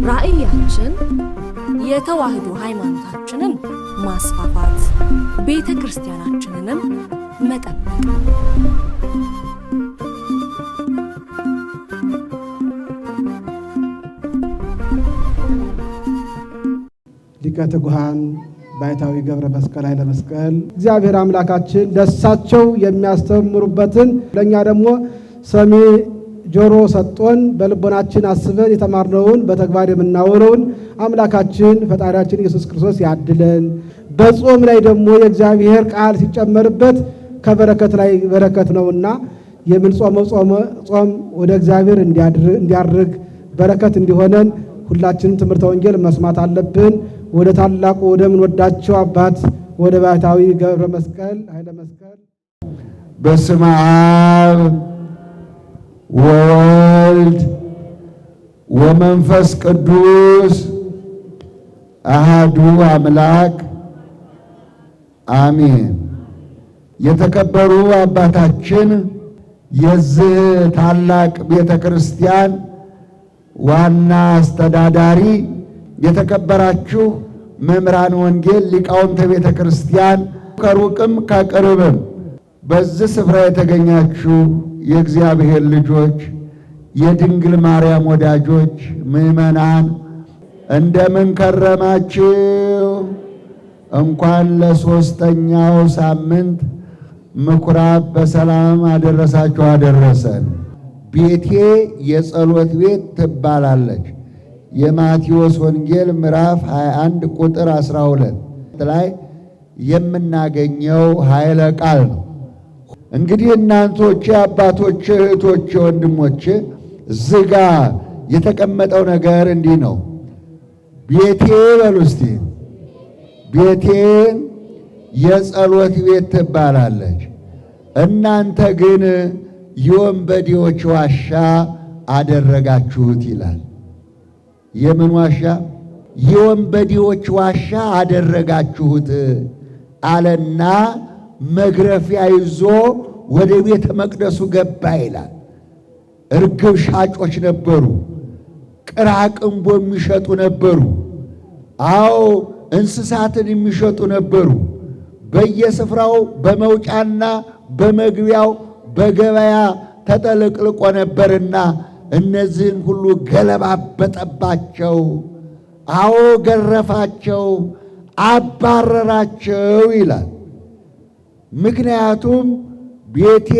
ራእያችን የተዋህዶ ሃይማኖታችንን ማስፋፋት ቤተ ክርስቲያናችንንም መጠበቅ ሊቀ ትጉሃን ባይታዊ ገብረ መስቀል ኃይለ መስቀል እግዚአብሔር አምላካችን ደሳቸው የሚያስተምሩበትን ለኛ ደግሞ ሰሚ ጆሮ ሰጥቶን በልቦናችን አስበን የተማርነውን በተግባር የምናውለውን አምላካችን ፈጣሪያችን ኢየሱስ ክርስቶስ ያድለን። በጾም ላይ ደግሞ የእግዚአብሔር ቃል ሲጨመርበት ከበረከት ላይ በረከት ነውና የምንጾመው ጾም ወደ እግዚአብሔር እንዲያርግ በረከት እንዲሆነን ሁላችንም ትምህርተ ወንጌል መስማት አለብን። ወደ ታላቁ ወደ ምንወዳቸው አባት ወደ ባይታዊ ገብረ መስቀል ኃይለ መስቀል በስመ አብ ወወልድ ወመንፈስ ቅዱስ አሐዱ አምላክ አሜን። የተከበሩ አባታችን የዚህ ታላቅ ቤተ ክርስቲያን ዋና አስተዳዳሪ፣ የተከበራችሁ መምህራን ወንጌል፣ ሊቃውንተ ቤተ ክርስቲያን ከሩቅም ከቅርብም በዚህ ስፍራ የተገኛችሁ የእግዚአብሔር ልጆች፣ የድንግል ማርያም ወዳጆች፣ ምእመናን እንደምን ከረማችሁ? እንኳን ለሶስተኛው ሳምንት ምኩራብ በሰላም አደረሳችሁ አደረሰን። ቤቴ የጸሎት ቤት ትባላለች። የማቴዎስ ወንጌል ምዕራፍ 21 ቁጥር 12 ላይ የምናገኘው ኃይለ ቃል ነው። እንግዲህ እናንቶቼ፣ አባቶቼ፣ እህቶቼ፣ ወንድሞቼ እዚህ ጋ የተቀመጠው ነገር እንዲህ ነው። ቤቴ በሉ እስቲ፣ ቤቴን የጸሎት ቤት ትባላለች። እናንተ ግን የወንበዴዎች ዋሻ አደረጋችሁት ይላል። የምን ዋሻ? የወንበዴዎች ዋሻ አደረጋችሁት አለና መግረፊያ ይዞ ወደ ቤተ መቅደሱ ገባ ይላል። እርግብ ሻጮች ነበሩ፣ ቅራቅንቦ የሚሸጡ ነበሩ። አዎ እንስሳትን የሚሸጡ ነበሩ። በየስፍራው በመውጫና በመግቢያው በገበያ ተጠልቅልቆ ነበርና እነዚህን ሁሉ ገለባበጠባቸው። አዎ ገረፋቸው፣ አባረራቸው ይላል። ምክንያቱም ቤቴ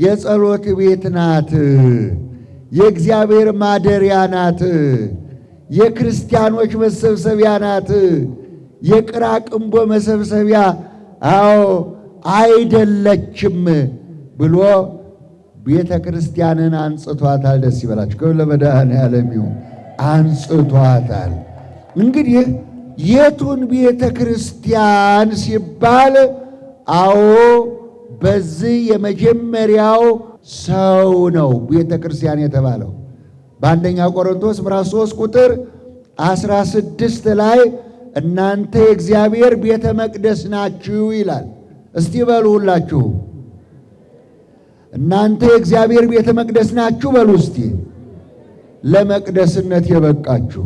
የጸሎት ቤት ናት፣ የእግዚአብሔር ማደሪያ ናት፣ የክርስቲያኖች መሰብሰቢያ ናት፣ የቅራቅንቦ መሰብሰቢያ አዎ አይደለችም ብሎ ቤተ ክርስቲያንን አንጽቷታል። ደስ ይበላችሁ። ክብር ለመድኃኔዓለም ይሁን። አንጽቷታል። እንግዲህ የቱን ቤተ ክርስቲያን ሲባል አዎ በዚህ የመጀመሪያው ሰው ነው ቤተ ክርስቲያን የተባለው። በአንደኛ ቆሮንቶስ ምዕራፍ 3 ቁጥር 16 ላይ እናንተ የእግዚአብሔር ቤተ መቅደስ ናችሁ ይላል። እስቲ በሉ ሁላችሁ እናንተ የእግዚአብሔር ቤተ መቅደስ ናችሁ በሉ እስቲ። ለመቅደስነት የበቃችሁ፣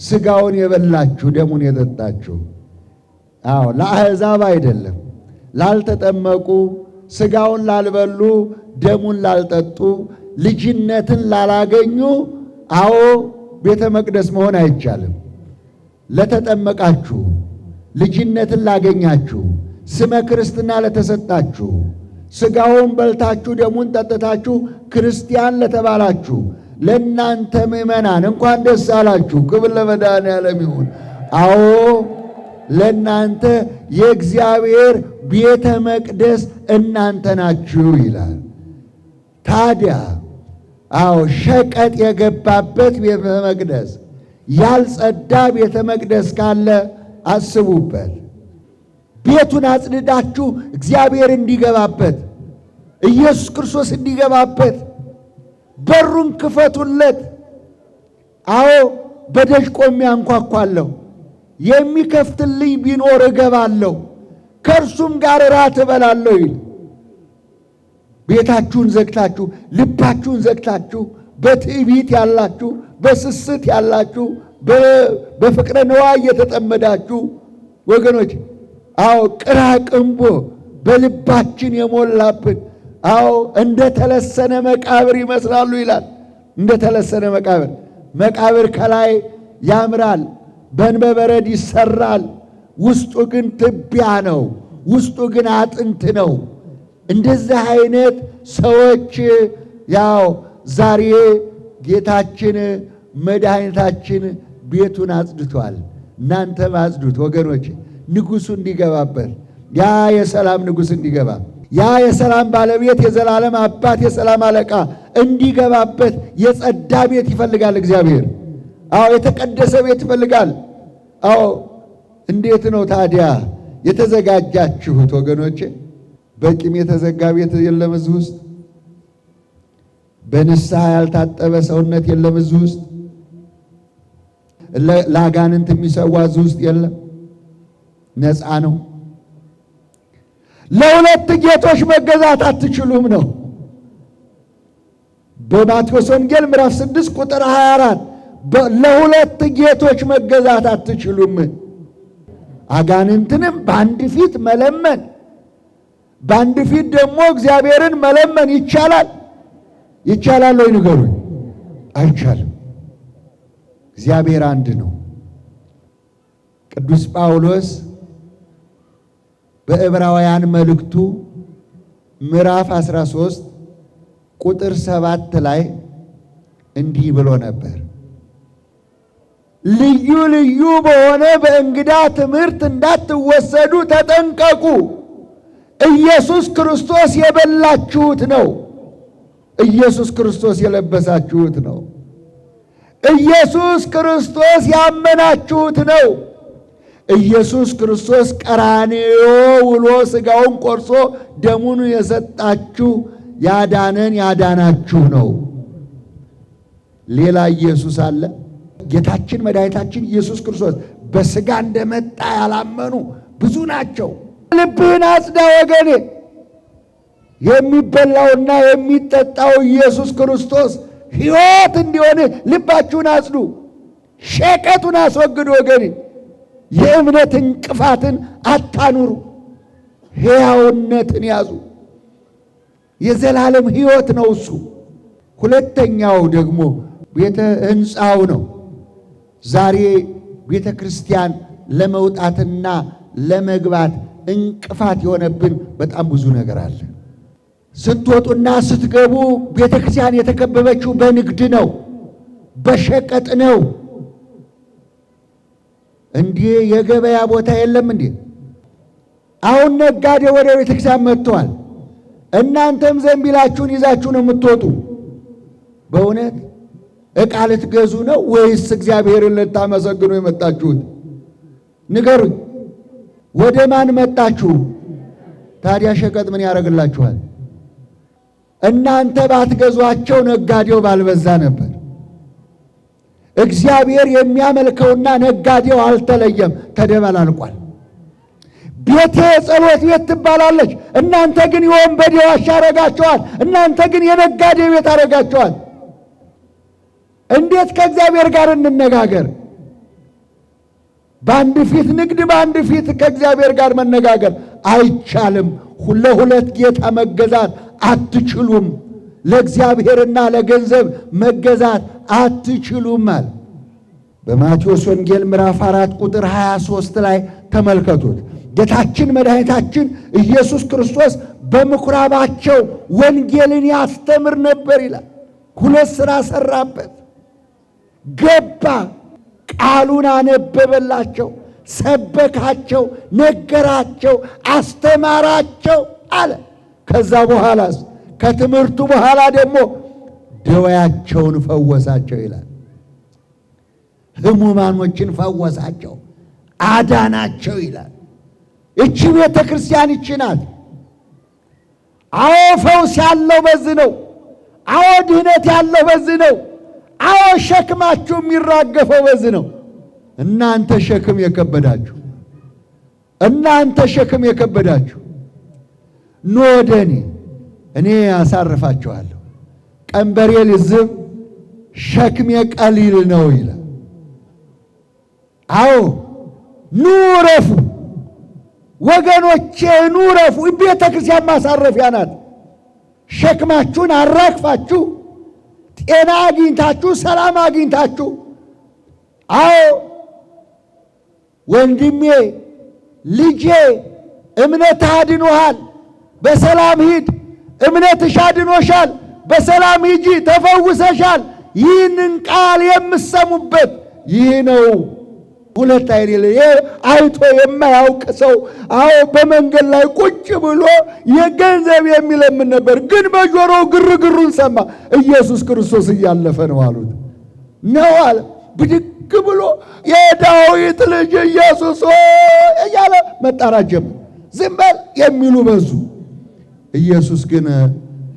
ሥጋውን የበላችሁ፣ ደሙን የጠጣችሁ። አዎ ለአሕዛብ አይደለም፣ ላልተጠመቁ፣ ሥጋውን ላልበሉ፣ ደሙን ላልጠጡ፣ ልጅነትን ላላገኙ አዎ ቤተ መቅደስ መሆን አይቻልም። ለተጠመቃችሁ፣ ልጅነትን ላገኛችሁ፣ ስመ ክርስትና ለተሰጣችሁ፣ ሥጋውን በልታችሁ ደሙን ጠጥታችሁ ክርስቲያን ለተባላችሁ ለእናንተ ምእመናን እንኳን ደስ አላችሁ። ክብር ለመድኃኔዓለም ይሁን። አዎ ለእናንተ የእግዚአብሔር ቤተ መቅደስ እናንተ ናችሁ ይላል። ታዲያ አዎ ሸቀጥ የገባበት ቤተ መቅደስ፣ ያልጸዳ ቤተ መቅደስ ካለ አስቡበት። ቤቱን አጽድዳችሁ እግዚአብሔር እንዲገባበት፣ ኢየሱስ ክርስቶስ እንዲገባበት በሩን ክፈቱለት። አዎ በደጅ ቆሜ አንኳኳለሁ፣ የሚከፍትልኝ ቢኖር እገባለሁ፣ ከእርሱም ጋር እራት እበላለሁ ይል። ቤታችሁን ዘግታችሁ፣ ልባችሁን ዘግታችሁ፣ በትዕቢት ያላችሁ፣ በስስት ያላችሁ፣ በፍቅረ ነዋይ የተጠመዳችሁ ወገኖች፣ አዎ ቅራቅንቦ በልባችን የሞላብን፣ አዎ እንደተለሰነ መቃብር ይመስላሉ ይላል። እንደተለሰነ መቃብር። መቃብር ከላይ ያምራል፣ በእንበበረድ ይሰራል፣ ውስጡ ግን ትቢያ ነው፣ ውስጡ ግን አጥንት ነው። እንደዚህ አይነት ሰዎች ያው ዛሬ ጌታችን መድኃኒታችን ቤቱን አጽድቷል። እናንተም አጽዱት ወገኖች፣ ንጉሡ እንዲገባበት፣ ያ የሰላም ንጉሥ እንዲገባ፣ ያ የሰላም ባለቤት የዘላለም አባት የሰላም አለቃ እንዲገባበት የጸዳ ቤት ይፈልጋል እግዚአብሔር። አዎ የተቀደሰ ቤት ይፈልጋል። አዎ እንዴት ነው ታዲያ የተዘጋጃችሁት ወገኖቼ? በቂም የተዘጋ ቤት የለም እዚህ ውስጥ። በንስሐ ያልታጠበ ሰውነት የለም እዚህ ውስጥ። ለአጋንንት የሚሰዋ እዚህ ውስጥ የለም። ነፃ ነው። ለሁለት ጌቶች መገዛት አትችሉም ነው በማቴዎስ ወንጌል ምዕራፍ 6 ቁጥር 24 ለሁለት ጌቶች መገዛት አትችሉም። አጋንንትንም በአንድ ፊት መለመን፣ በአንድ ፊት ደግሞ እግዚአብሔርን መለመን ይቻላል? ይቻላል ወይ ንገሩኝ? አይቻልም። እግዚአብሔር አንድ ነው። ቅዱስ ጳውሎስ በዕብራውያን መልእክቱ ምዕራፍ 13 ቁጥር 7 ላይ እንዲህ ብሎ ነበር። ልዩ ልዩ በሆነ በእንግዳ ትምህርት እንዳትወሰዱ ተጠንቀቁ። ኢየሱስ ክርስቶስ የበላችሁት ነው። ኢየሱስ ክርስቶስ የለበሳችሁት ነው። ኢየሱስ ክርስቶስ ያመናችሁት ነው። ኢየሱስ ክርስቶስ ቀራንዮ ውሎ ሥጋውን ቆርሶ ደሙን የሰጣችሁ ያዳነን ያዳናችሁ ነው። ሌላ ኢየሱስ አለ? ጌታችን መድኃኒታችን ኢየሱስ ክርስቶስ በሥጋ እንደመጣ ያላመኑ ብዙ ናቸው። ልብህን አጽዳ ወገኔ። የሚበላውና የሚጠጣው ኢየሱስ ክርስቶስ ሕይወት እንዲሆን ልባችሁን አጽዱ። ሸቀጡን አስወግዱ ወገኔ። የእምነት እንቅፋትን አታኑሩ። ሕያውነትን ያዙ። የዘላለም ሕይወት ነው እሱ። ሁለተኛው ደግሞ ቤተ ሕንፃው ነው። ዛሬ ቤተ ክርስቲያን ለመውጣትና ለመግባት እንቅፋት የሆነብን በጣም ብዙ ነገር አለ። ስትወጡና ስትገቡ ቤተ ክርስቲያን የተከበበችው በንግድ ነው፣ በሸቀጥ ነው። እንዲህ የገበያ ቦታ የለም እንዴ? አሁን ነጋዴ ወደ ቤተ ክርስቲያን መጥተዋል። እናንተም ዘንቢላችሁን ይዛችሁ ነው የምትወጡ። በእውነት ዕቃ ልትገዙ ነው ወይስ እግዚአብሔርን ልታመሰግኑ የመጣችሁት? ንገሩኝ። ወደ ማን መጣችሁ? ታዲያ ሸቀጥ ምን ያደርግላችኋል? እናንተ ባትገዟቸው ነጋዴው ባልበዛ ነበር። እግዚአብሔር የሚያመልከውና ነጋዴው አልተለየም፣ ተደበላልቋል። ቤቴ የጸሎት ቤት ትባላለች፣ እናንተ ግን የወንበዴ ዋሻ አረጋችኋል። እናንተ ግን የነጋዴ ቤት አረጋችኋል። እንዴት ከእግዚአብሔር ጋር እንነጋገር? በአንድ ፊት ንግድ፣ በአንድ ፊት ከእግዚአብሔር ጋር መነጋገር አይቻልም። ለሁለት ጌታ መገዛት አትችሉም። ለእግዚአብሔርና ለገንዘብ መገዛት አትችሉም አለ። በማቴዎስ ወንጌል ምዕራፍ 4 ቁጥር 23 ላይ ተመልከቱት። ጌታችን መድኃኒታችን ኢየሱስ ክርስቶስ በምኩራባቸው ወንጌልን ያስተምር ነበር ይላል። ሁለት ሥራ ሠራበት። ገባ፣ ቃሉን አነበበላቸው፣ ሰበካቸው፣ ነገራቸው፣ አስተማራቸው አለ። ከዛ በኋላስ ከትምህርቱ በኋላ ደግሞ ደዌያቸውን ፈወሳቸው ይላል። ሕሙማኖችን ፈወሳቸው፣ አዳናቸው ይላል። እቺ ቤተ ክርስቲያን ይቺ ናት። አዎ ፈውስ ያለው በዚህ ነው። አዎ ድህነት ያለው በዚህ ነው። አዎ ሸክማችሁ የሚራገፈው በዚህ ነው። እናንተ ሸክም የከበዳችሁ ኑ ወደ እኔ አሳርፋችኋለሁ። ቀንበሬ ልዝብ ሸክሜ ቀሊል ነው ይላል። አዎ ኑ ረፉ ወገኖቼ፣ ኑ ረፉ። ቤተ ክርስቲያን ማሳረፊያ ናት። ሸክማችሁን አራግፋችሁ ጤና አግኝታችሁ ሰላም አግኝታችሁ፣ አዎ ወንድሜ ልጄ እምነትህ አድኖሃል፣ በሰላም ሂድ፣ እምነትሽ አድኖሻል፣ በሰላም ሂጂ፣ ተፈውሰሻል። ይህንን ቃል የምሰሙበት ይህ ነው። ሁለት አይደለ አይቶ የማያውቅ ሰው አዎ በመንገድ ላይ ቁጭ ብሎ የገንዘብ የሚለምን ነበር፣ ግን በጆሮው ግርግሩን ሰማ። ኢየሱስ ክርስቶስ እያለፈ ነው አሉት። ነው አለ። ብድግ ብሎ የዳዊት ልጅ ኢየሱስ እያለ መጣራት ጀመረ። ዝም በል የሚሉ በዙ። ኢየሱስ ግን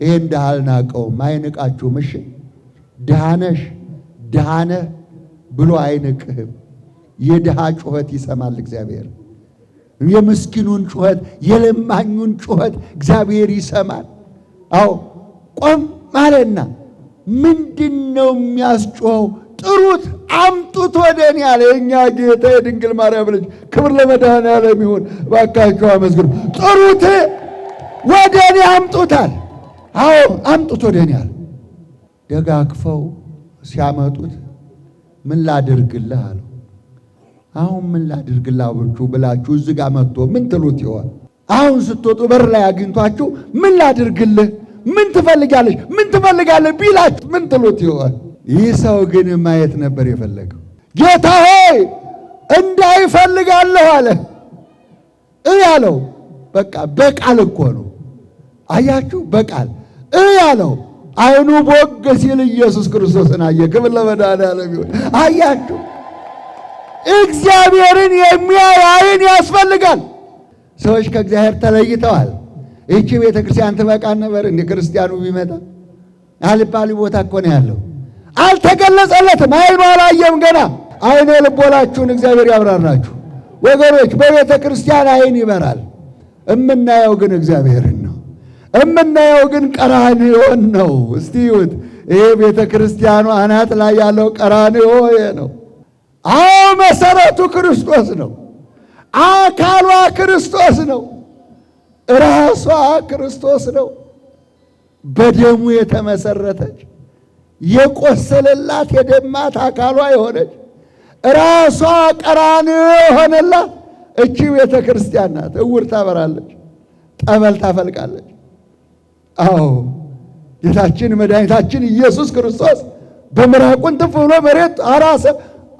ይህን ድሃ አልናቀውም። አይንቃችሁም። እሺ ድሃ ነሽ ድሃ ነህ ብሎ አይንቅህም። የድሃ ጩኸት ይሰማል እግዚአብሔር። የምስኪኑን ጩኸት፣ የለማኙን ጩኸት እግዚአብሔር ይሰማል። አዎ ቆም ማለና ምንድነው የሚያስጮኸው? ጥሩት፣ አምጡት ወደ እኔ አለ። የእኛ ጌታ የድንግል ማርያም ልጅ ክብር ለመድኃኔዓለም ይሁን። እባካችሁ አመስግኑ። ጥሩት፣ ወደ እኔ አምጡታል። አዎ አምጡት ወደ እኔ አለ። ደጋግፈው ሲያመጡት ምን ላድርግልህ አለው። አሁን ምን ላድርግላችሁ ብላችሁ እዚህ ጋር መጥቶ ምን ትሉት ይሆን? አሁን ስትወጡ በር ላይ አግኝቷችሁ ምን ላድርግልህ፣ ምን ትፈልጋለሽ፣ ምን ትፈልጋለህ ቢላችሁ ምን ትሉት ይሆን? ይህ ሰው ግን ማየት ነበር የፈለገው። ጌታ ሆይ እንዳይፈልጋለሁ አለ ያለው። በቃ በቃል እኮ ነው። አያችሁ፣ በቃል ያለው። አይኑ ቦግ ሲል ኢየሱስ ክርስቶስን አየ። ክብር ለመድኃኔዓለም ይሁን። አያችሁ፣ እግዚአብሔርን የሚያይ አይን ያስፈልጋል። ሰዎች ከእግዚአብሔር ተለይተዋል። ይህቺ ቤተ ክርስቲያን ትበቃን ነበር እንደ ክርስቲያኑ ቢመጣ? አልባሌ ቦታ እኮ ነው ያለው። አልተገለጸለትም። አይኑ አላየም ገና። አይነ ልቦናችሁን እግዚአብሔር ያብራራችሁ ወገኖች። በቤተ ክርስቲያን አይን ይበራል። እምናየው ግን እግዚአብሔርን ነው። እምናየው ግን ቀራንዮን ነው። እስቲ ይሁት ይሄ ቤተ ክርስቲያኑ አናት ላይ ያለው ቀራንዮ ነው። አዎ መሰረቱ ክርስቶስ ነው። አካሏ ክርስቶስ ነው። ራሷ ክርስቶስ ነው። በደሙ የተመሰረተች የቆሰለላት የደማት አካሏ የሆነች ራሷ ቀራንዮ የሆነላት እቺ ቤተ ክርስቲያን ናት። እውር ታበራለች፣ ጠበል ታፈልቃለች። አዎ ጌታችን መድኃኒታችን ኢየሱስ ክርስቶስ በምራቁን ትፍ ብሎ መሬት አራሰ፣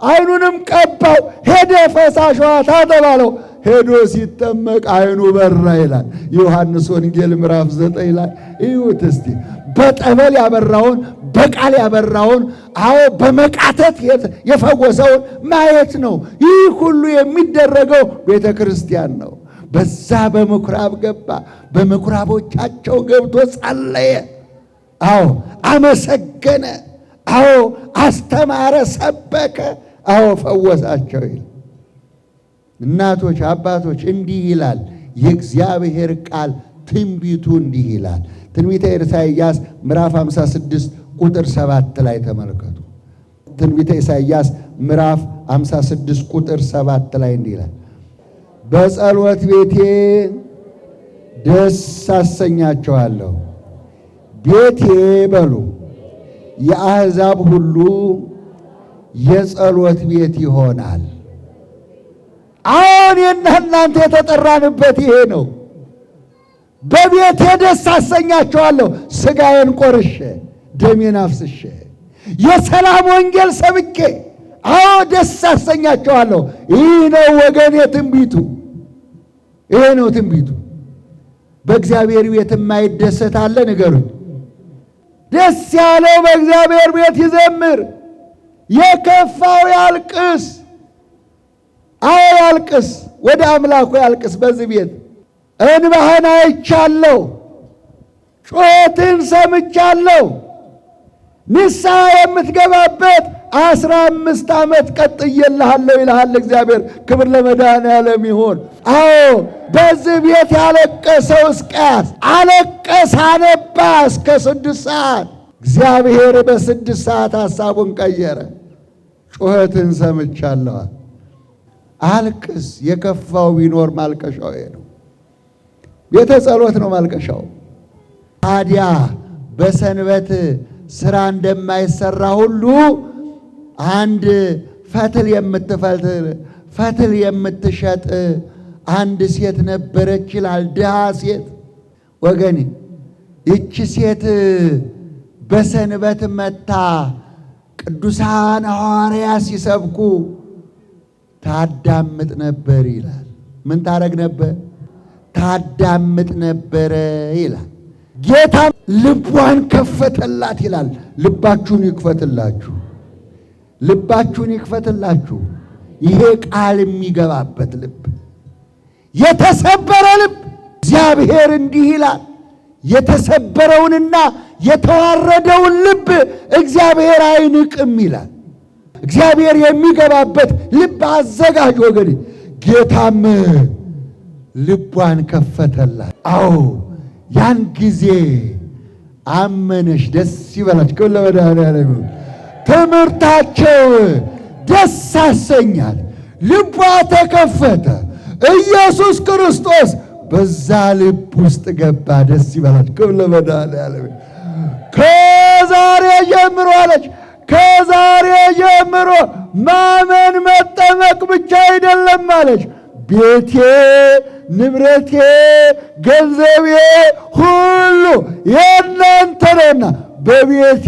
አይኑንም ቀባው፣ ሄደ ፈሳሿ ታጠባለው። ሄዶ ሲጠመቅ አይኑ በራ ይላል ዮሐንስ ወንጌል ምዕራፍ 9 ላይ እዩት እስቲ። በጠበል ያበራውን በቃል ያበራውን አዎ በመቃተት የፈወሰውን ማየት ነው። ይህ ሁሉ የሚደረገው ቤተ ክርስቲያን ነው። በዛ በምኩራብ ገባ፣ በምኩራቦቻቸው ገብቶ ጸለየ። አዎ አመሰገነ፣ አዎ አስተማረ፣ ሰበከ፣ አዎ ፈወሳቸው። እናቶች አባቶች፣ እንዲህ ይላል የእግዚአብሔር ቃል። ትንቢቱ እንዲህ ይላል። ትንቢተ ኢሳይያስ ምዕራፍ 56 ቁጥር 7 ላይ ተመልከቱ። ትንቢተ ኢሳይያስ ምዕራፍ 56 ቁጥር 7 ላይ እንዲህ ይላል፣ በጸሎት ቤቴ ደስ አሰኛቸዋለሁ። ቤቴ በሉ የአሕዛብ ሁሉ የጸሎት ቤት ይሆናል። አሁን የእናንተ የተጠራንበት ይሄ ነው። በቤቴ ደስ አሰኛቸዋለሁ፣ ሥጋዬን ቆርሼ ደሜን አፍስሼ የሰላም ወንጌል ሰብኬ፣ አዎ ደስ አሰኛቸዋለሁ። ይህ ነው ወገኔ ትንቢቱ፣ ይሄ ነው ትንቢቱ። በእግዚአብሔር ቤት የማይደሰት አለ? ንገሩኝ። ደስ ያለው በእግዚአብሔር ቤት ይዘምር፣ የከፋው ያልቅስ። አዎ ያልቅስ፣ ወደ አምላኩ ያልቅስ። በዚህ ቤት እንባህን አይቻለሁ፣ ጩኸትን ሰምቻለሁ። ንስሐ የምትገባበት 15 ዓመት ቀጥዬልሃለሁ ይልሃል እግዚአብሔር። ክብር ለመድኃኔዓለም ይሁን። አዎ በዚህ ቤት ያለቀሰው ሕዝቅያስ አለቀሰ፣ አነባ እስከ 6 ሰዓት። እግዚአብሔር በ6 ሰዓት ሐሳቡን ቀየረ። ጩኸትን ሰምቻለሁ። አልቅስ። የከፋው ቢኖር ማልቀሻው ነው። ቤተ ጸሎት ነው ማልቀሻው። ታዲያ በሰንበት ስራ እንደማይሰራ ሁሉ አንድ ፈትል የምትሸጥ አንድ ሴት ነበረች ይላል። ድሃ ሴት ወገኔ። ይቺ ሴት በሰንበት መታ ቅዱሳን ሐዋርያት ሲሰብኩ ታዳምጥ ነበር ይላል። ምን ታረግ ነበር? ታዳምጥ ነበረ ይላል። ጌታ ልቧን ከፈተላት ይላል። ልባችሁን ይክፈትላችሁ፣ ልባችሁን ይክፈትላችሁ። ይሄ ቃል የሚገባበት ልብ፣ የተሰበረ ልብ። እግዚአብሔር እንዲህ ይላል፣ የተሰበረውንና የተዋረደውን ልብ እግዚአብሔር አይንቅም ይላል። እግዚአብሔር የሚገባበት ልብ አዘጋጅ ወገኔ። ጌታም ልቧን ከፈተላት። አዎ ያን ጊዜ አመነች። ደስ ይበላችሁ። ክብር ለመድኃኔዓለም። ትምህርታቸው ደስ አሰኛት። ልቧ ተከፈተ። ኢየሱስ ክርስቶስ በዛ ልብ ውስጥ ገባ። ደስ ይበላችሁ። ክብር ለመድኃኔዓለም። ከዛሬ ጀምሮ አለች፣ ከዛሬ ጀምሮ ማመን መጠመቅ ብቻ አይደለም አለች። ቤቴ፣ ንብረቴ፣ ገንዘቤ ሁሉ የእናንተ ነውና በቤቴ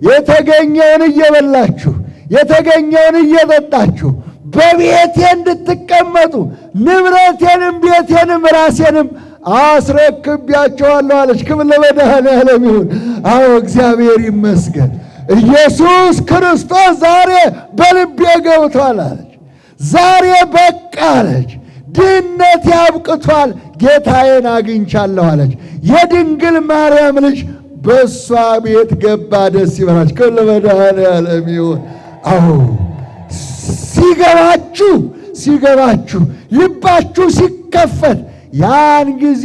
የተገኘውን እየበላችሁ የተገኘውን እየጠጣችሁ በቤቴ እንድትቀመጡ ንብረቴንም ቤቴንም ራሴንም አስረክቤያቸዋለሁ አለች። ክብር ለመድኃኔዓለም ይሁን። አዎ እግዚአብሔር ይመስገን። ኢየሱስ ክርስቶስ ዛሬ በልቤ ገብቷል አለች። ዛሬ በቃ አለች። ድህነት ያብቅቷል፣ ጌታዬን አግኝቻለሁ አለች። የድንግል ማርያም ልጅ በእሷ ቤት ገባ። ደስ ይበላችሁ። ክብር ለመድኃኔዓለም ይሁን። አዎ ሲገባችሁ ልባችሁ ሲከፈት ያን ጊዜ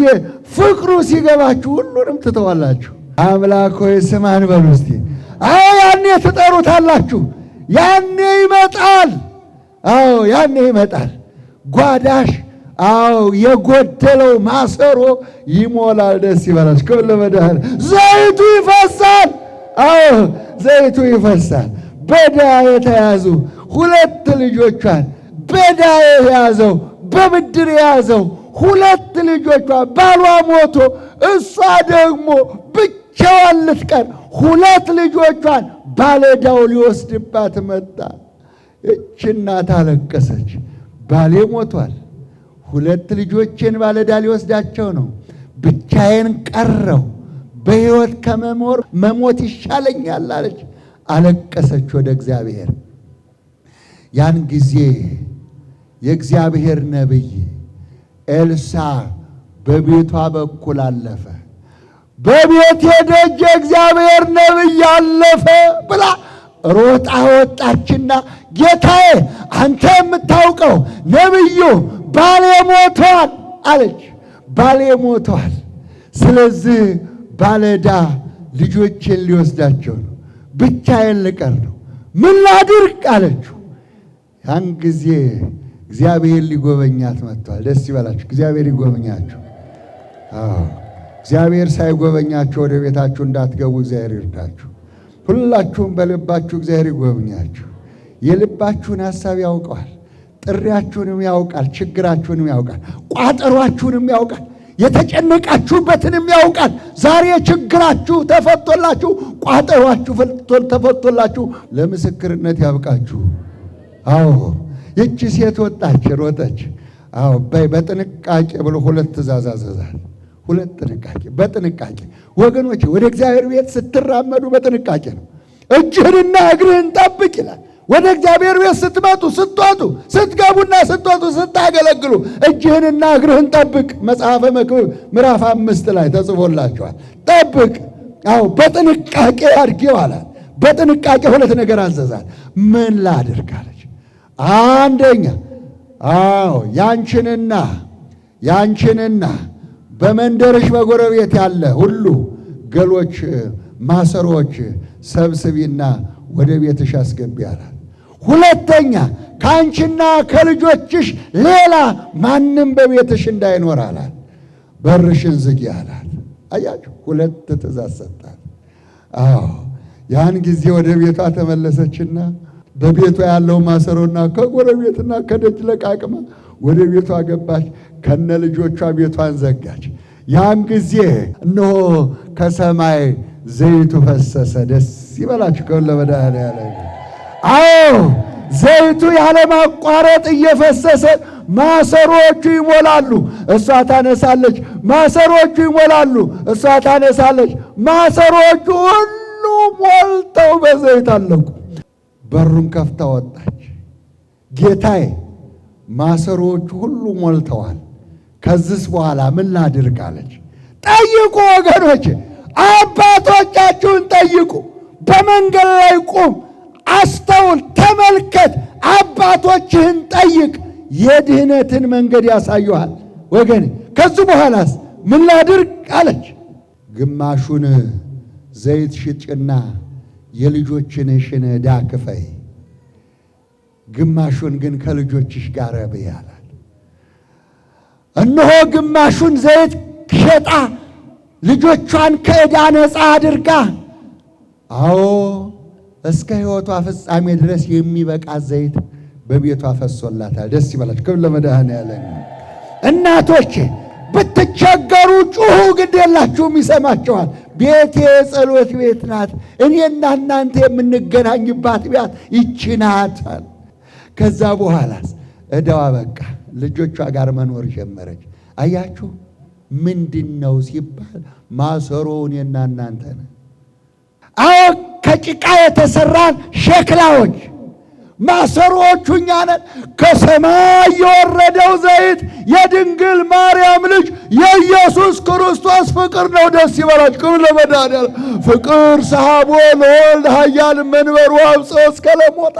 ፍቅሩ ሲገባችሁ ሁሉንም ትተዋላችሁ። አምላክ ሆይ ስማን በሉ እስቲ። አዎ ያኔ ትጠሩታላችሁ። ያኔ ይመጣል። አዎ ያኔ ይመጣል። ጓዳሽ አዎ የጎደለው ማሰሮ ይሞላል። ደስ ይበላችሁ። ክብር ለመድኃኔዓለም። ዘይቱ ይፈሳል። አዎ ዘይቱ ይፈሳል። በዕዳ የተያዙ 2 ልጆቿን በዕዳ የያዘው በብድር የያዘው 2 ልጆቿ ባሏ ሞቶ እሷ ደግሞ ብቻዋን ልትቀር 2 ልጆቿን ባለዕዳው ሊወስድባት መጣ። እች እናት አለቀሰች። ባሌ ሞቷል፣ 2 ልጆቼን ባለዕዳ ሊወስዳቸው ነው፣ ብቻዬን ቀረው፣ በሕይወት መሞት ይሻለኛል አለች። አለቀሰች ወደ እግዚአብሔር። ያን ጊዜ የእግዚአብሔር ነቢይ ኤልሳ በቤቷ በኩል አለፈ። በቤቴ ደጅ የእግዚአብሔር ነቢይ አለፈ ብላ ሮጣ ወጣችና ጌታዬ አንተ የምታውቀው ነቢዩ ባሌ ሞቷል አለች። ባሌ ሞቷል፣ ስለዚህ ባለዕዳ ልጆቼን ሊወስዳቸው ነው፣ ብቻዬን ልቀር ነው፣ ምን ላድርግ አለችው። ያን ጊዜ እግዚአብሔር ሊጎበኛት መጥቷል። ደስ ይበላችሁ። እግዚአብሔር ይጎበኛችሁ። እግዚአብሔር ሳይጎበኛችሁ ወደ ቤታችሁ እንዳትገቡ እግዚአብሔር ይርዳችሁ። ሁላችሁም በልባችሁ እግዚአብሔር ይጎበኛችሁ። የልባችሁን ሐሳብ ያውቀዋል። ጥሪያችሁንም ያውቃል። ችግራችሁንም ያውቃል። ቋጠሯችሁንም ያውቃል። የተጨነቃችሁበትንም ያውቃል። ዛሬ ችግራችሁ ተፈቶላችሁ፣ ቋጠሯችሁ ተፈቶላችሁ ለምስክርነት ያብቃችሁ። አዎ ይቺ ሴት ወጣች፣ ሮጠች። አዎ በጥንቃቄ ብሎ 2 ትእዛዝ አዘዛል። 2 ጥንቃቄ፣ በጥንቃቄ ወገኖች፣ ወደ እግዚአብሔር ቤት ስትራመዱ በጥንቃቄ ነው። እጅህንና እግርህን ጠብቅ ይላል። ወደ እግዚአብሔር ቤት ስትመጡ፣ ስትወጡ፣ ስትገቡና ስትወጡ፣ ስታገለግሉ እጅህንና እግርህን ጠብቅ። መጽሐፈ መክብብ ምዕራፍ 5 ላይ ተጽፎላችኋል። ጠብቅ። አዎ በጥንቃቄ አድርጊው አላት። በጥንቃቄ 2 ነገር አዘዛል። ምን ላድርግ አለች። አንደኛ አዎ ያንቺንና በመንደርሽ በጎረቤት ያለ ሁሉ ገሎች ማሰሮዎች ሰብስቢና ወደ ቤትሽ አስገቢ አላት። ሁለተኛ ከአንቺና ከልጆችሽ ሌላ ማንም በቤትሽ እንዳይኖር አላት። በርሽን ዝጊ አላት። አያችሁ፣ ሁለት ትእዛዝ ሰጣት። ያን ጊዜ ወደ ቤቷ ተመለሰችና በቤቷ ያለው ማሰሮና ከጎረቤትና ከደጅ ለቃቅማ ወደ ቤቷ ገባች። ከነ ልጆቿ ቤቷን ዘጋች። ያን ጊዜ እነሆ ከሰማይ ዘይቱ ፈሰሰ። ደስ ይበላችሁ ከሁሉ ለመድኃኔዓለም። ዘይቱ ያለማቋረጥ እየፈሰሰ ማሰሮቹ ይሞላሉ፣ እሷ ታነሳለች። ማሰሮቹ ይሞላሉ፣ እሷ ታነሳለች። ማሰሮቹ ሁሉ ሞልተው በዘይት አለቁ። በሩን ከፍታ ወጣች። ጌታዬ ማሰሮቹ ሁሉ ሞልተዋል፣ ከዚህ በኋላ ምን ላድርግ አለች። ጠይቁ ወገኖች፣ አባቶቻችሁን ጠይቁ። በመንገድ ላይ ቁም፣ አስተውል፣ ተመልከት፣ አባቶችህን ጠይቅ። የድህነትን መንገድ ያሳዩሃል ወገን። ከዚህ በኋላስ ምን ላድርግ አለች። ግማሹን ዘይት ሽጭና የልጆችሽን ዕዳ ክፈይ፣ ግማሹን ግን ከልጆችሽ ጋር ብይ አላት። እነሆ ግማሹን ዘይት ሸጣ ልጆቿን ከዕዳ ነፃ አድርጋ እስከ ሕይወቷ ፍጻሜ ድረስ የሚበቃ ዘይት በቤቷ ፈሶላታል። ደስ ይበላችሁ ክብር ለመድኃኔዓለም። እናቶቼ ብትቸገሩ ጩኹ፣ ግድ የላችሁም ይሰማችኋል። ቤቴ የጸሎት ቤት ናት፣ እኔና እናንተ የምንገናኝባት ቤት ይቺ ናት። ከዛ በኋላስ ዕዳዋ በቃ፣ ልጆቿ ጋር መኖር ጀመረች። አያችሁ ምንድነው ሲባል ማሰሮው እኔና እናንተ ነን። ከጭቃ የተሰራን ሸክላዎች ማሰሮዎቹ እኛ ነን። ከሰማይ የወረደው ዘይት የድንግል ማርያም ልጅ የኢየሱስ ክርስቶስ ፍቅር ነው። ደስ ይበላችሁ ክብር ለመድኃኔዓለም። ፍቅር ሰሐቦ ለወልድ ኃያል መንበሩ አብጽሖ እስከ ለሞት።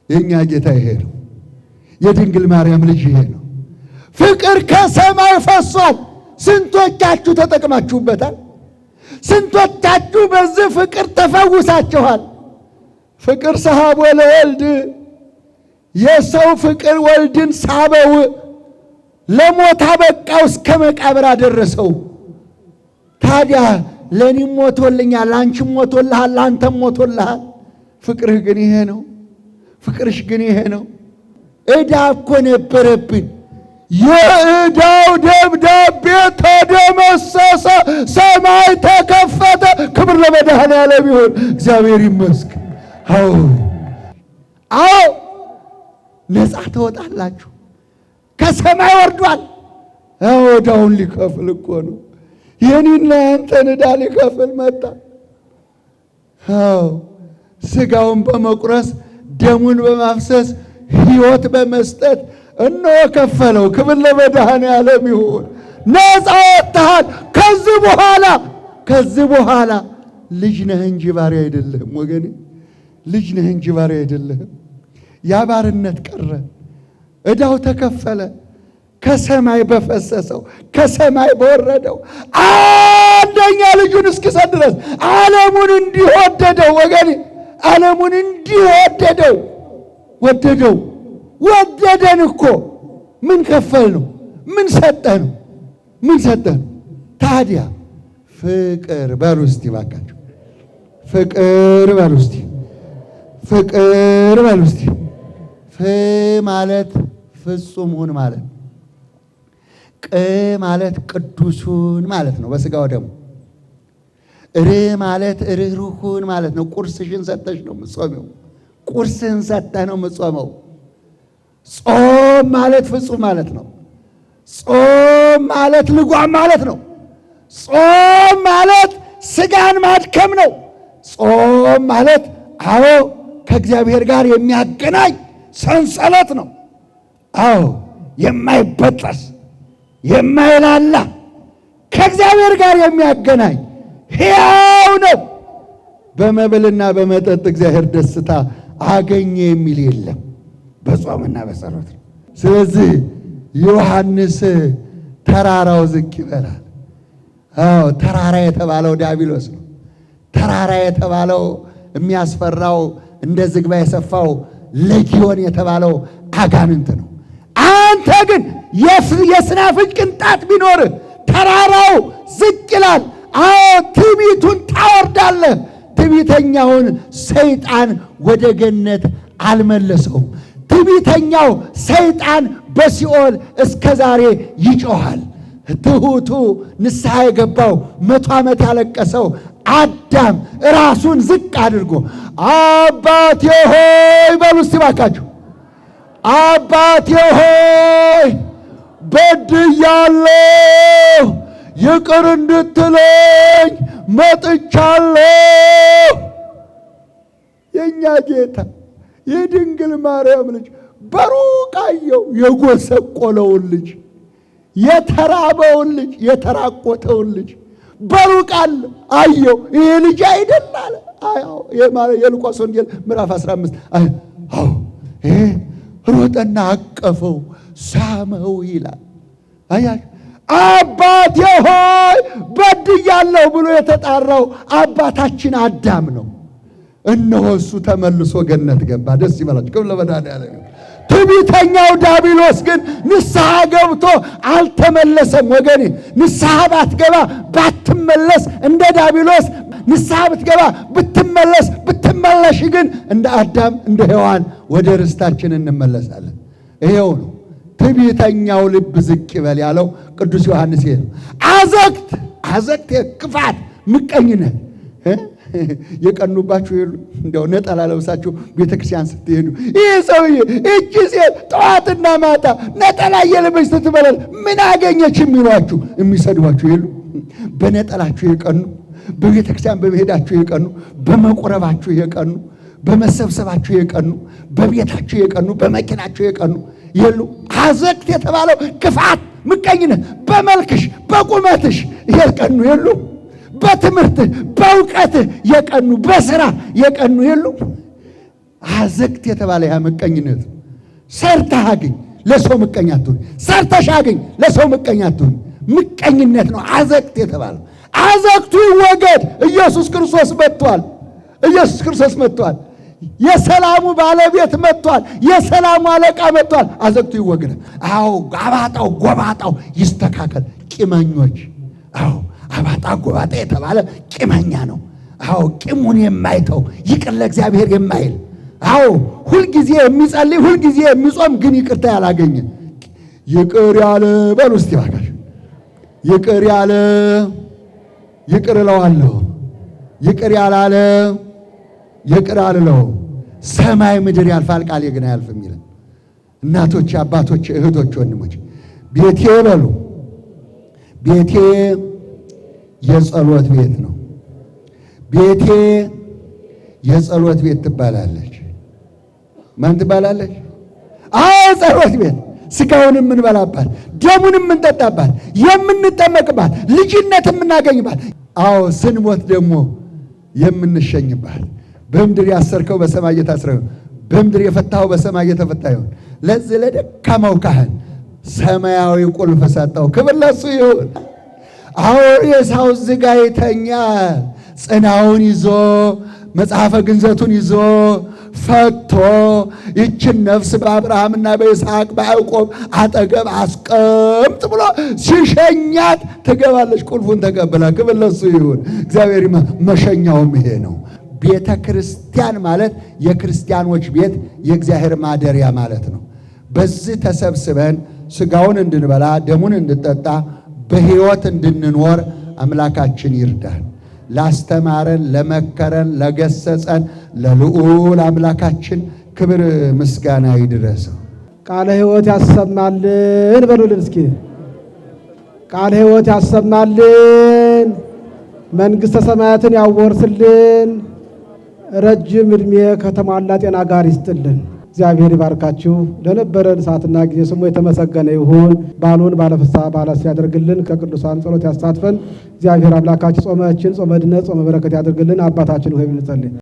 የእኛ ጌታ ይሄ ነው። የድንግል ማርያም ልጅ ይሄ ነው። ፍቅር ከሰማይ ፈሷል። ስንቶቻችሁ ተጠቅማችሁበታል? ስንቶቻችሁ በዚህ ፍቅር ተፈውሳችኋል? ፍቅር ሰሐቦ ለወልድ፣ የሰው ፍቅር ወልድን ሳበው፣ ለሞት አበቃው፣ እስከ መቃብር አደረሰው። ታዲያ ለእኔም ሞቶልኛል፣ ለአንቺም ሞቶልሃል፣ ለአንተም ሞቶልሃል። ፍቅርህ ግን ይሄ ነው። ፍቅርሽ ግን ይሄ ነው። ዕዳ እኮ ነበረብን። የዕዳው ደብዳቤ ተደመሰሰ፣ ሰማይ ተከፈተ። ክብር ለመድኃኔዓለም ይሁን፣ እግዚአብሔር ይመስገን። ነፃ ትወጣላችሁ። ከሰማይ ወርዷል። ዕዳውን ሊከፍል እኮ ነው። የኔና ያንተን ዕዳ ሊከፍል መጣ። ሥጋውን በመቁረስ ደሙን በማፍሰስ ሕይወት በመስጠት እነሆ ከፈለው። ክብር ለመድኃኔዓለም ይሁን። ነፃ ወጥተሃል። ከዚህ በኋላ ልጅ ነህ እንጂ ባሪያ አይደለህም ወገኔ። ልጅ ነህ እንጂ ባሪያ አይደለህም። ያ ባርነት ቀረ። ዕዳው ተከፈለ። ከሰማይ በፈሰሰው ከሰማይ በወረደው አንደኛ ልጁን እስኪሰጥ ድረስ ዓለሙን እንዲወደደው ወገኔ፣ ዓለሙን እንዲወደደው ወደደን እኮ። ምን ከፈል ነው? ምን ሰጠ ነው? ምን ሰጠ ነው? ታዲያ ፍቅር በሉ እስቲ ባካችሁ፣ ፍቅር በሉ እስቲ፣ ፍቅር በሉ እስቲ። ማለት ፍጹም ሁን ማለት፣ ማለት ቅዱሱን ማለት ነው በሥጋው ደግሞ። ማለት ርኅሩኅን ማለት ነው። ቁርስሽን ሰጠሽ ነው የምትጾመው። ቁርስህን ሰጠህ ነው የምትጾመው። ጾም ማለት ፍጹም ማለት ነው። ጾም ማለት ልጓም ማለት ነው። ጾም ማለት ሥጋን ማድከም ነው። ጾም ማለት ከእግዚአብሔር ጋር የሚያገናኝ ሰንሰለት ነው። የማይበጠስ የማይላላ ከእግዚአብሔር ጋር የሚያገናኝ ሕያው ነው። በመብልና በመጠጥ እግዚአብሔር ደስታ አገኘ የሚል የለም፣ በጾምና በጸሎት ነው። ስለዚህ ዮሐንስ ተራራው ዝቅ ይበላል። ተራራ የተባለው ዲያብሎስ ነው። ተራራ የተባለው የሚያስፈራው እንደ ዝግባ የሰፋው ለጊዮን የተባለው አጋንንት ነው። አንተ ግን የስናፍጭ ቅንጣት ቢኖር ተራራው ዝቅ ይላል። አዎ ትዕቢቱን ታወርዳለህ። ትዕቢተኛውን ሰይጣን ወደ ገነት አልመለሰውም። ትዕቢተኛው ሰይጣን በሲኦል እስከ ዛሬ ይጮሃል። ትሑቱ ንስሐ የገባው 100 ዓመት ያለቀሰው አዳም ራሱን ዝቅ አድርጎ አባቴ ሆይ በሉ እስቲ ባካችሁ፣ አባቴ ሆይ በድያለሁ፣ ይቅር እንድትለኝ መጥቻለሁ። የእኛ ጌታ የድንግል ማርያም ልጅ በሩቅ አየው የጎሰቆለውን ልጅ፣ የተራበውን ልጅ፣ የተራቆተውን ልጅ በሩቅ አየው። ይሄ ልጅ አይደል አለ። የሉቃስ ወንጌል ምዕራፍ 15 ይሄ ሮጠና አቀፈው ሳመው ይላል። አያችሁ አባቴ ሆይ በድያለሁ ብሎ የተጣራው አባታችን አዳም ነው። እነሆ እሱ ተመልሶ ገነት ገባ። ደስ ይበላችሁ። ክብር ለመድኃኒዓለም። ትዕቢተኛው ዲያብሎስ ግን ንስሐ ገብቶ አልተመለሰም። ወገኔ ንስሐ ባትገባ ባትመለስ እንደ ዲያብሎስ ንስሐ ብትገባ ብትመለሽ ግን እንደ አዳም እንደ ሔዋን ወደ ርስታችን እንመለሳለን። ይሄው ነው ትዕቢተኛው ልብ ዝቅ ይበል ያለው ቅዱስ ዮሐንስ። ይሄ አዘቅት ክፋት፣ ምቀኝነት የቀኑባችሁ ይሉ እንደው ነጠላ ለብሳችሁ ቤተክርስቲያን ስትሄዱ ይህ ሰውዬ እቺ ሴት ጠዋትና ማታ ነጠላ እየለበሰች ስትበላል ምን አገኘች የሚሏችሁ የሚሰድቧችሁ ይሉ። በነጠላችሁ የቀኑ፣ በቤተክርስቲያን በመሄዳችሁ የቀኑ፣ በመቁረባችሁ የቀኑ፣ በመሰብሰባችሁ የቀኑ፣ በቤታችሁ የቀኑ፣ በመኪናችሁ የቀኑ የሉ። አዘቅት የተባለው ክፋት፣ ምቀኝነት በመልክሽ በቁመትሽ የቀኑ የሉ። በትምህርትህ በእውቀትህ የቀኑ፣ በስራ የቀኑ የሉ። አዘቅት የተባለ ያ ምቀኝነት። ሰርተህ አግኝ ለሰው ምቀኛ አትሁን፣ ሰርተሽ አግኝ ለሰው ምቀኛ አትሁን። ምቀኝነት ነው አዘቅት የተባለው። አዘቅቱ ይወገድ። ኢየሱስ ክርስቶስ መጥቷል። የሰላሙ ባለቤት መጥቷል። የሰላሙ አለቃ መጥቷል። አዘቅቱ ይወገድ። አዎ አባጣው ጎባጣው ይስተካከል። ቂመኞች አባጣ ጎባጣ የተባለ ቂመኛ ነው። ቂሙን የማይተው ይቅር ለእግዚአብሔር የማይል ሁልጊዜ የሚጸልይ ሁልጊዜ የሚጾም ግን ይቅርታ ያላገኘ ይቅር ያለ በሉ እስቲ ባካሽ። ይቅር ያለ ይቅር እለዋለሁ፣ ይቅር ያላለ ይቅር አልለው። ሰማይ ምድር ያልፋል ቃሌ ግን አያልፍም ይላል። እናቶች፣ አባቶች፣ እህቶች፣ ወንድሞች ቤቴ በሉ ቤቴ የጸሎት ቤት ነው። ቤቴ የጸሎት ቤት ትባላለች። ማን ትባላለች? ጸሎት ቤት። ስጋውን የምንበላባት፣ ደሙን የምንጠጣባት፣ የምንጠመቅባት፣ ልጅነት የምናገኝባት፣ ስንሞት ደግሞ የምንሸኝባት። በምድር ያሰርከው በሰማይ እየታሰረ ይሁን፣ በምድር የፈታኸው በሰማይ እየተፈታ ይሁን። ለዚህ ለደካማው ካህን ሰማያዊ ቁልፍ ሰጠው። ክብር ለእሱ ይሁን። የሳው ዝጋ ይተኛል። ጽናውን ይዞ መጽሐፈ ግንዘቱን ይዞ ፈቶ ይችን ነፍስ በአብርሃምና በይስሐቅ በያዕቆብ አጠገብ አስቀምጥ ብሎ ሲሸኛት ትገባለች። ቁልፉን ተቀብላ። ክብር ለእሱ ይሁን። እግዚአብሔር መሸኛውም ይሄ ነው። ቤተ ክርስቲያን ማለት የክርስቲያኖች ቤት፣ የእግዚአብሔር ማደሪያ ማለት ነው። በዚህ ተሰብስበን ስጋውን እንድንበላ ደሙን እንድንጠጣ በሕይወት እንድንኖር አምላካችን ይርዳን። ላስተማረን፣ ለመከረን፣ ለገሰጸን ለልዑል አምላካችን ክብር ምስጋና ይድረሰው። ቃለ ሕይወት ያሰማልን በሉልን እስኪ። ቃለ ሕይወት ያሰማልን፣ መንግሥተ ሰማያትን ያወርስልን፣ ረጅም ዕድሜ ከተሟላ ጤና ጋር ይስጥልን። እግዚአብሔር ይባርካችሁ። ለነበረን ሰዓትና ጊዜ ስሙ የተመሰገነ ይሁን። ባሉን ባለፍስሐ ባለስ ያደርግልን። ከቅዱሳን ጸሎት ያሳትፈን። እግዚአብሔር አምላካችን ጾመችን ጾመ ድነት ጾመ በረከት ያደርግልን። አባታችን ሆይ ብንጸልይ